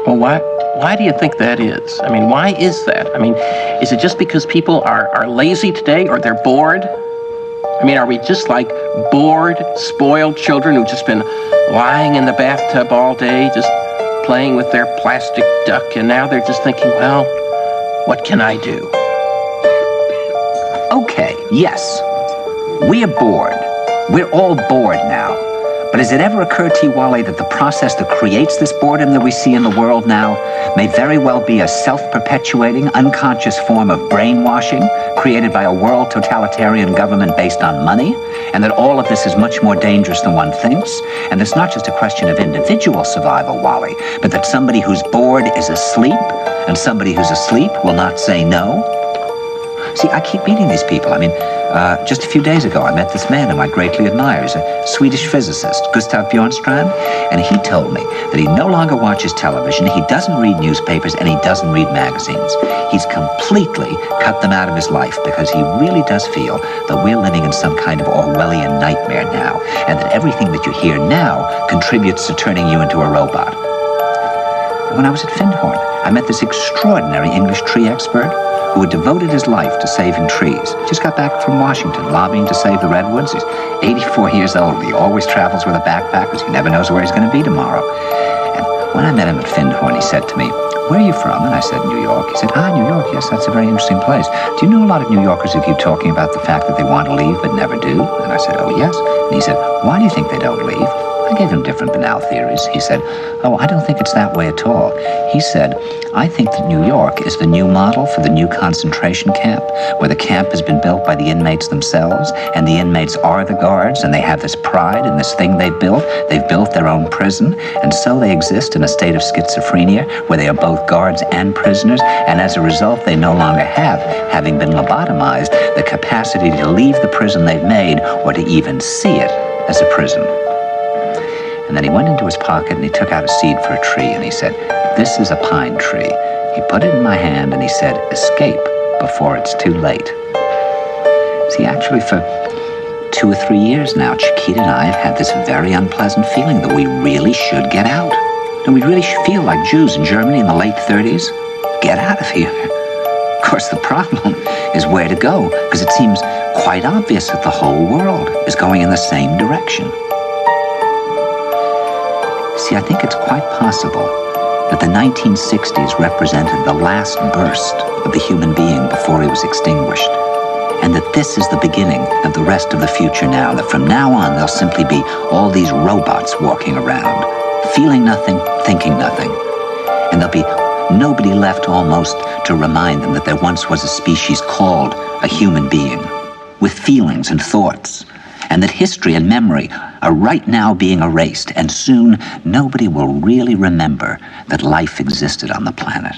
Well, why do you think that is? I mean, why is that? I mean, is it just because people are lazy today, or they're bored? I mean, are we just like bored, spoiled children who've just been lying in the bathtub all day, just playing with their plastic duck, and now they're just thinking, well, what can I do? Okay, yes. We are bored. We're all bored now. But has it ever occurred to you, Wally, that the process that creates this boredom that we see in the world now may very well be a self-perpetuating, unconscious form of brainwashing created by a world totalitarian government based on money, and that all of this is much more dangerous than one thinks, and it's not just a question of individual survival, Wally, but that somebody who's bored is asleep, and somebody who's asleep will not say no? See, I keep meeting these people. I mean, just a few days ago, I met this man whom I greatly admire. He's a Swedish physicist, Gustav Bjornstrand, and he told me that he no longer watches television, he doesn't read newspapers, and he doesn't read magazines. He's completely cut them out of his life because he really does feel that we're living in some kind of Orwellian nightmare now, and that everything that you hear now contributes to turning you into a robot. When I was at Findhorn, I met this extraordinary English tree expert who had devoted his life to saving trees. Just got back from Washington, lobbying to save the redwoods. He's 84 years old. He always travels with a backpack because he never knows where he's going to be tomorrow. And when I met him at Findhorn, he said to me, "Where are you from?" And I said, "New York." He said, "New York, yes, that's a very interesting place. Do you know a lot of New Yorkers who keep talking about the fact that they want to leave but never do?" And I said, "Oh, yes." And he said, "Why do you think they don't leave?" I gave him different banal theories. He said, "Oh, I don't think it's that way at all." He said, "I think that New York is the new model for the new concentration camp, where the camp has been built by the inmates themselves, and the inmates are the guards, and they have this pride in this thing they've built. They've built their own prison, and so they exist in a state of schizophrenia, where they are both guards and prisoners, and as a result, they no longer have, having been lobotomized, the capacity to leave the prison they've made, or to even see it as a prison." And then he went into his pocket and he took out a seed for a tree and he said, "This is a pine tree." He put it in my hand and he said, "Escape before it's too late." See, actually for 2 or 3 years now, Chiquita and I have had this very unpleasant feeling that we really should get out. And we really should feel like Jews in Germany in the late 30s. Get out of here. Of course, the problem is where to go, because it seems quite obvious that the whole world is going in the same direction. See, I think it's quite possible that the 1960s represented the last burst of the human being before he was extinguished, and that this is the beginning of the rest of the future now, that from now on there'll simply be all these robots walking around, feeling nothing, thinking nothing, and there'll be nobody left almost to remind them that there once was a species called a human being, with feelings and thoughts, and that history and memory are right now being erased, and soon nobody will really remember that life existed on the planet.